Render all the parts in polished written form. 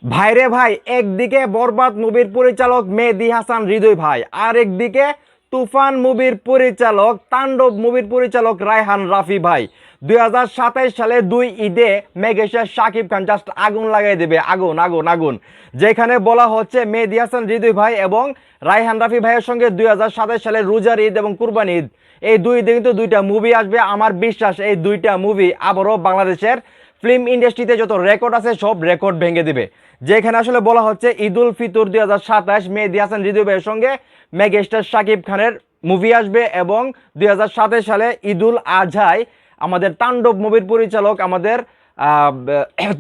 ভাইরে ভাই, একদিকে বরবাদ মুভির পরিচালক মেহেদী হাসান হৃদয় ভাই, আর একদিকে তুফান মুভির পরিচালক, তাণ্ডব মুভির পরিচালক রায়হান রাফি ভাই। 2027 সালে 2 ঈদে মেগাস্টার শাকিব খান জাস্ট আগুন লাগাই দেবে, আগুন আগুন আগুন। যেখানে বলা হচ্ছে মেহেদী হাসান হৃদয় ভাই এবং রায়হান রাফি ভাইয়ের সঙ্গে 2027 সালে রোজার ঈদ এবং কুরবানি ঈদ, এই 2 ঈদে কিন্তু 2টা মুভি আসবে। আমার বিশ্বাস এই 2টা মুভি আবারও বাংলাদেশের ফিল্ম ইন্ডাস্ট্রিতে যত রেকর্ড আছে সব রেকর্ড ভেঙে দিবে। যেখানে আসলে বলা হচ্ছে ঈদুল ফিতর 2027 মেহেদী হাসান হৃদয় ভাইয়ের সঙ্গে মেগাস্টার শাকিব খানের মুভি আসবে, এবং 2027 সালে ঈদুল আজহায় আমাদের তাণ্ডব মুভির পরিচালক, আমাদের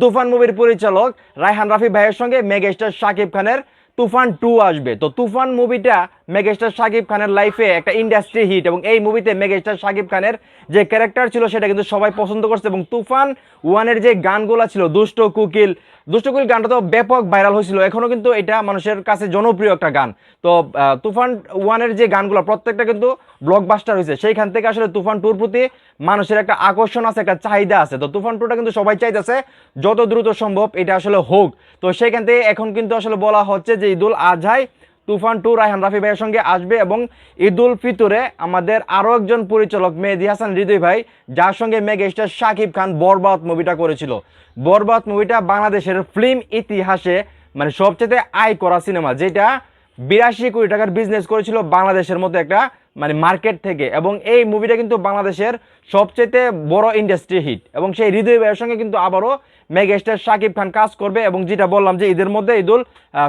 তুফান মুভির পরিচালক রায়হান রাফি ভাইয়ের সঙ্গে মেগাস্টার শাকিব খানের তুফান 2 আসবে। তো তুফান মুভিটা মেগাস্টার শাকিব খানের লাইফে একটা ইন্ডাস্ট্রি হিট, এবং এই মুভিতে মেগাস্টার শাকিব খানের যে ক্যারেক্টার ছিল সেটা কিন্তু সবাই পছন্দ করছে। এবং তুফান 1-এর যে গানগুলো ছিল, দুষ্ট কুকিল গানটা তো ব্যাপক ভাইরাল হয়েছিল, এখনও কিন্তু এটা মানুষের কাছে জনপ্রিয় একটা গান। তো তুফান 1-এর যে গানগুলো প্রত্যেকটা কিন্তু ব্লকবাস্টার হয়েছে, সেইখান থেকে আসলে তুফান 2-র প্রতি মানুষের একটা আকর্ষণ আছে, একটা চাহিদা আছে। তো তুফান 2টা কিন্তু সবাই চাইতেছে যত দ্রুত সম্ভব এটা আসলে হোক। তো সেইখান থেকে এখন কিন্তু আসলে বলা হচ্ছে যে ঈদুল আজহায় তুফান 2 রায়হান রাফি ভাইয়ের সঙ্গে আসবে, এবং ঈদুল ফিতরে আমাদের আরও একজন পরিচালক মেহেদী হাসান হৃদয় ভাই, যার সঙ্গে মেগাস্টার শাকিব খান বরবাদ মুভিটা করেছিল। বরবাদ মুভিটা বাংলাদেশের ফিল্ম ইতিহাসে মানে সবচেয়ে আয় করা সিনেমা, যেটা 82 কোটি টাকার বিজনেস করেছিল বাংলাদেশের মতো একটা মানে মার্কেট থেকে। এবং এই মুভিটা কিন্তু বাংলাদেশের সবচেয়ে বড় ইন্ডাস্ট্রি হিট, এবং সেই হৃদয় ভাইয়ের সঙ্গে কিন্তু আবারও মেগাস্টার শাকিব খান কাজ করবে। এবং যেটা বললাম যে ঈদের মধ্যে ঈদুল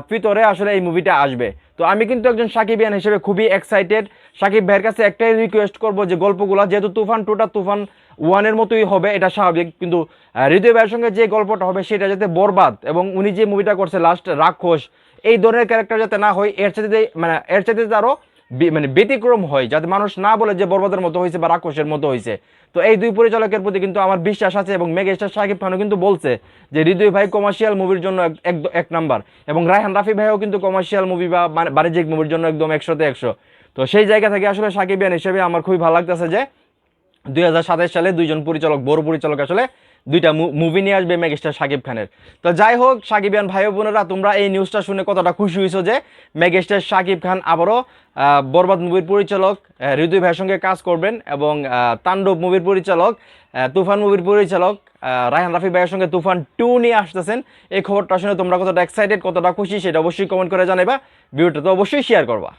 ফিতরে আসলে এই মুভিটা আসবে। তো আমি কিন্তু একজন সাকিবিয়ান হিসেবে খুবই এক্সাইটেড। সাকিব ভাইয়ের কাছে একটাই রিকোয়েস্ট করবো যে গল্পগুলো যেহেতু তুফান 2টা তুফান 1-এর মতোই হবে, এটা স্বাভাবিক, কিন্তু হৃদয় ভাইয়ের সঙ্গে যে গল্পটা হবে সেটা যাতে বরবাদ এবং উনি যে মুভিটা করছে লাস্ট রাক্ষস, এই ধরনের ক্যারেক্টার যাতে না হয়, এর চাইতে আরও মানে ব্যতিক্রম হয়, যাতে মানুষ না বলে যে বরবাদের মতো হয়েছে বা রাক্ষসের মতো হয়েছে। তো এই 2 পরিচালকের প্রতি কিন্তু আমার বিশ্বাস আছে, এবং মেগাস্টার শাকিব খানও কিন্তু বলছে যে হৃদয় ভাই কমার্শিয়াল মুভির জন্য এক নাম্বার, এবং রায়হান রাফি ভাইও কিন্তু কমার্শিয়াল মুভি বা বাণিজ্যিক মুভির জন্য একদম 100-তে 100। তো সেই জায়গা থেকে আসলে সাকিবিয়ান হিসেবে আমার খুবই ভালো লাগতেছে যে 2027 সালে 2জন পরিচালক, বড় পরিচালক আসলে 2টা মুভি নিয়ে আসবে মেগাস্টার শাকিব খানের। তো যাই হোক, সাকিবিয়ান ভাই বোনেরা, তোমরা এই নিউজটা শুনে কতটা খুশি হয়েছো যে মেগাস্টার শাকিব খান আবারও বরবাদ মুভির পরিচালক হৃদয় ভাইয়ের সঙ্গে কাজ করবেন, এবং তাণ্ডব মুভির পরিচালক, তুফান মুভির পরিচালক রায়হান রাফি ভাইয়ের সঙ্গে তুফান 2 নিয়ে আসতেছেন। এই খবরটা শুনে তোমরা কতটা এক্সাইটেড, কতটা খুশি, সেটা অবশ্যই কমেন্ট করে জানাবা। ভিডিওটা তো অবশ্যই শেয়ার করবা।